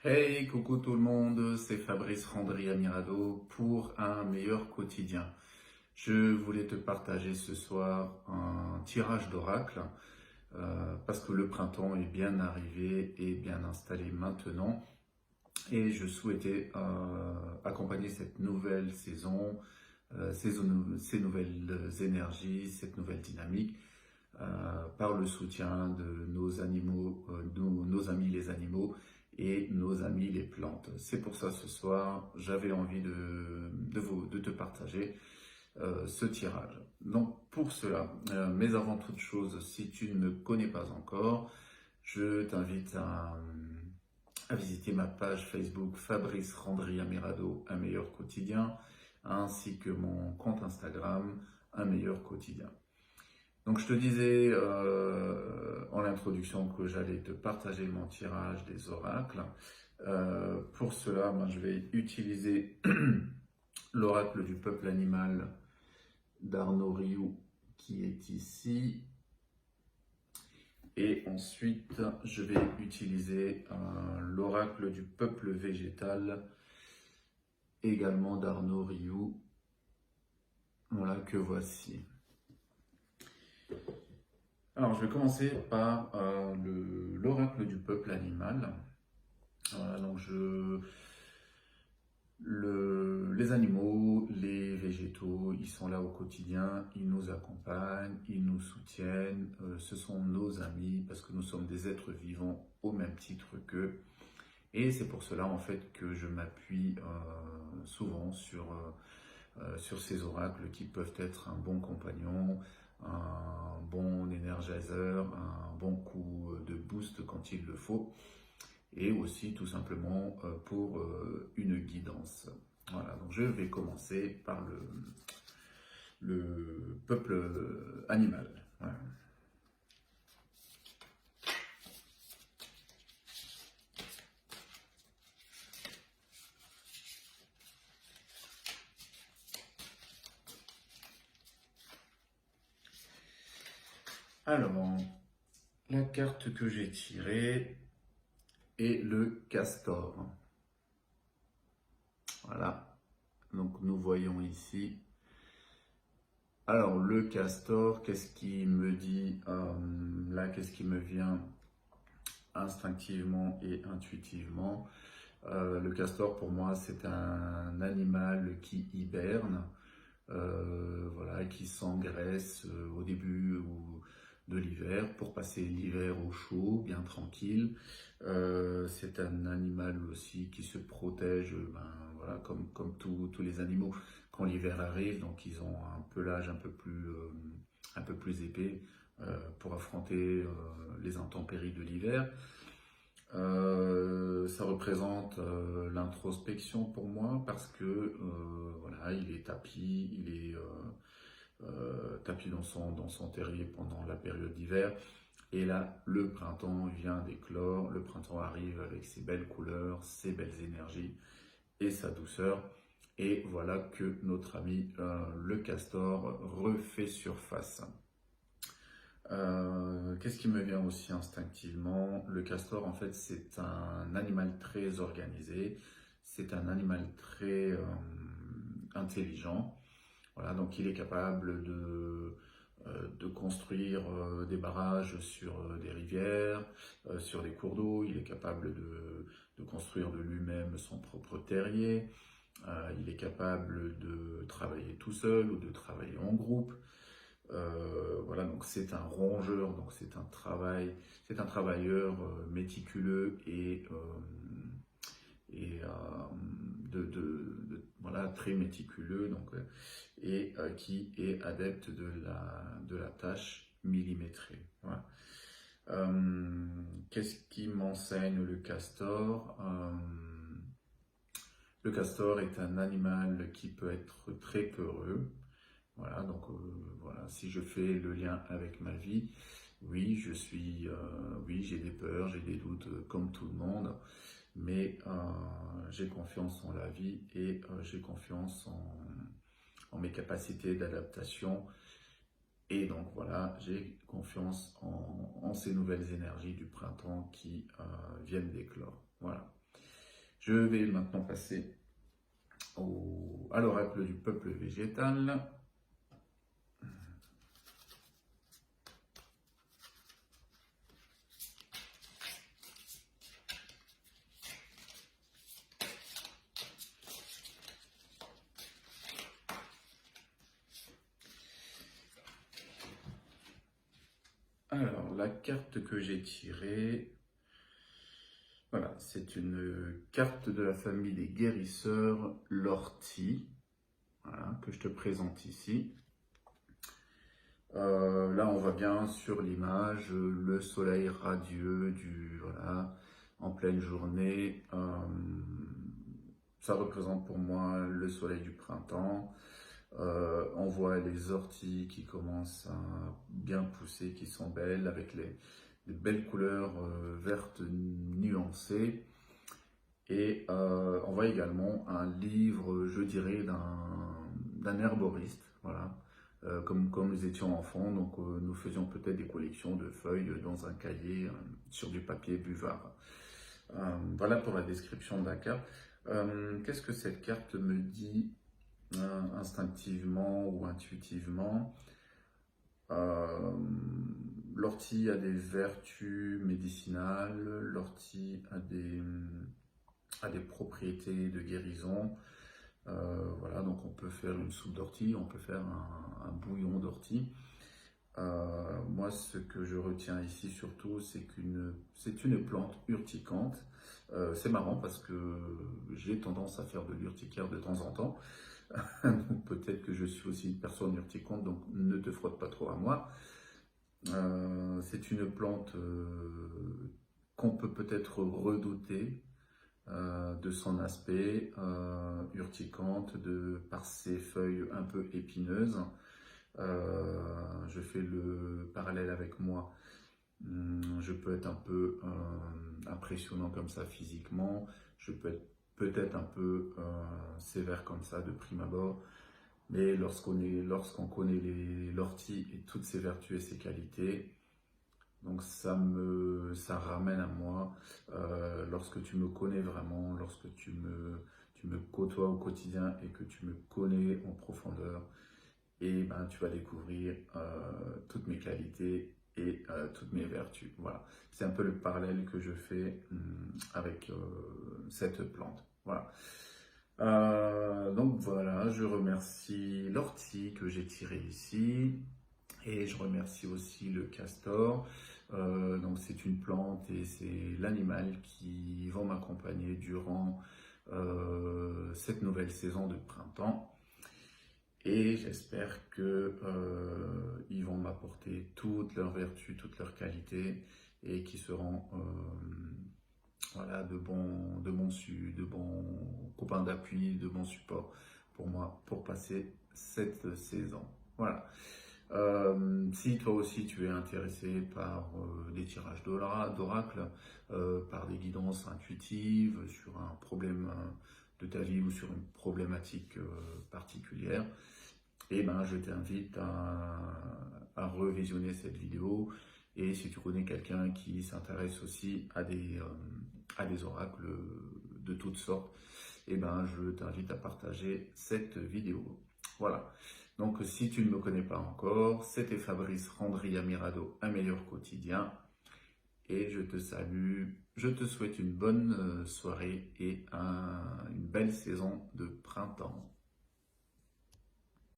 Hey, coucou tout le monde, c'est Fabrice Randri Amirado pour un meilleur quotidien. Je voulais te partager ce soir un tirage d'oracle parce que le printemps est bien arrivé et bien installé maintenant et je souhaitais accompagner cette nouvelle saison, ces nouvelles énergies, cette nouvelle dynamique par le soutien de nos animaux, nos amis les animaux et nos amis les plantes. C'est pour ça ce soir, j'avais envie de te partager ce tirage. Donc pour cela, mais avant toute chose, si tu ne me connais pas encore, je t'invite à visiter ma page Facebook Fabrice Randri Amirado, un meilleur quotidien, ainsi que mon compte Instagram, un meilleur quotidien. Donc je te disais en introduction que j'allais te partager mon tirage des oracles. Pour cela, moi, je vais utiliser l'oracle du peuple animal d'Arnaud Rioux qui est ici. Et ensuite, je vais utiliser l'oracle du peuple végétal également d'Arnaud Rioux. Voilà que voici. Alors, je vais commencer par l'oracle du peuple animal. Voilà, donc les animaux, les végétaux, ils sont là au quotidien, ils nous accompagnent, ils nous soutiennent, ce sont nos amis parce que nous sommes des êtres vivants au même titre qu'eux. Et c'est pour cela en fait que je m'appuie souvent sur ces oracles qui peuvent être un bon compagnon, un bon énergiseur, un bon coup de boost quand il le faut, et aussi tout simplement pour une guidance. Voilà, donc je vais commencer par le peuple animal. Voilà. Alors, la carte que j'ai tirée est le castor. Voilà, donc nous voyons ici. Alors, le castor, qu'est-ce qui me dit là, qu'est-ce qui me vient instinctivement et intuitivement? Le castor, pour moi, c'est un animal qui hiberne, voilà, qui s'engraisse au début de l'hiver pour passer l'hiver au chaud, bien tranquille. C'est un animal aussi qui se protège, voilà, comme tous les animaux quand l'hiver arrive, donc ils ont un pelage un peu plus épais pour affronter les intempéries de l'hiver. Ça représente l'introspection pour moi parce que voilà, il est tapi, il est tapi dans son terrier pendant la période d'hiver. Et là, le printemps vient d'éclore, le printemps arrive avec ses belles couleurs, ses belles énergies et sa douceur. Et voilà que notre ami le castor refait surface. Qu'est-ce qui me vient aussi instinctivement? Le castor, en fait, c'est un animal très organisé, c'est un animal très intelligent. Voilà, donc il est capable de construire des barrages sur des rivières, sur des cours d'eau. Il est capable de construire de lui-même son propre terrier. Il est capable de travailler tout seul ou de travailler en groupe. Voilà, donc c'est un rongeur, donc c'est un travailleur méticuleux et voilà, très méticuleux, donc, et qui est adepte de la tâche millimétrée. Voilà. Qu'est-ce qui m'enseigne le castor? Le castor est un animal qui peut être très peureux. Voilà, donc voilà, si je fais le lien avec ma vie, oui, oui, j'ai des peurs, j'ai des doutes comme tout le monde, mais j'ai confiance en la vie et j'ai confiance en mes capacités d'adaptation. Et donc voilà, j'ai confiance en ces nouvelles énergies du printemps qui viennent d'éclore. Voilà. Je vais maintenant passer à l'oracle du peuple végétal. Alors, la carte que j'ai tirée, voilà, c'est une carte de la famille des guérisseurs, l'ortie, voilà, que je te présente ici. Là, on voit bien sur l'image le soleil radieux voilà, en pleine journée. Ça représente pour moi le soleil du printemps. On voit les orties qui commencent à bien pousser, qui sont belles, avec les belles couleurs vertes nuancées. Et on voit également un livre, je dirais, d'un herboriste, voilà. Comme nous étions enfants, donc nous faisions peut-être des collections de feuilles dans un cahier sur du papier buvard. Voilà pour la description de la carte. Qu'est-ce que cette carte me dit instinctivement ou intuitivement? L'ortie a des vertus médicinales, l'ortie a des propriétés de guérison. Voilà, donc on peut faire une soupe d'ortie, on peut faire un bouillon d'ortie. Moi, ce que je retiens ici surtout, c'est c'est une plante urticante. C'est marrant parce que j'ai tendance à faire de l'urticaire de temps en temps. Donc peut-être que je suis aussi une personne urticante, donc ne te frotte pas trop à moi. C'est une plante qu'on peut peut-être redouter de son aspect urticante, par ses feuilles un peu épineuses. Je fais le parallèle avec moi. Je peux être un peu impressionnant comme ça physiquement. Je peux être peut-être un peu sévère comme ça de prime abord. Mais lorsqu'on connaît l'ortie et toutes ses vertus et ses qualités, donc ça ramène à moi, lorsque tu me connais vraiment, lorsque tu me côtoies au quotidien et que tu me connais en profondeur, et ben tu vas découvrir toutes mes qualités et toutes mes vertus. Voilà, c'est un peu le parallèle que je fais avec cette plante. Voilà. Donc voilà, je remercie l'ortie que j'ai tirée ici. Et je remercie aussi le castor. Donc c'est une plante et c'est l'animal qui vont m'accompagner durant cette nouvelle saison de printemps. Et j'espère que ils vont m'apporter toutes leurs vertus, toutes leurs qualités et qui seront voilà, de bons copains d'appui, de bons supports pour moi pour passer cette saison. Voilà. Si toi aussi tu es intéressé par des tirages d'oracle, par des guidances intuitives sur un problème de ta vie ou sur une problématique particulière, et ben je t'invite à revisionner cette vidéo. Et si tu connais quelqu'un qui s'intéresse aussi à des oracles de toutes sortes, et ben je t'invite à partager cette vidéo. Voilà. Donc si tu ne me connais pas encore, c'était Fabrice Randria Mirado, un meilleur quotidien. Et je te salue, je te souhaite une bonne soirée et une belle saison de printemps.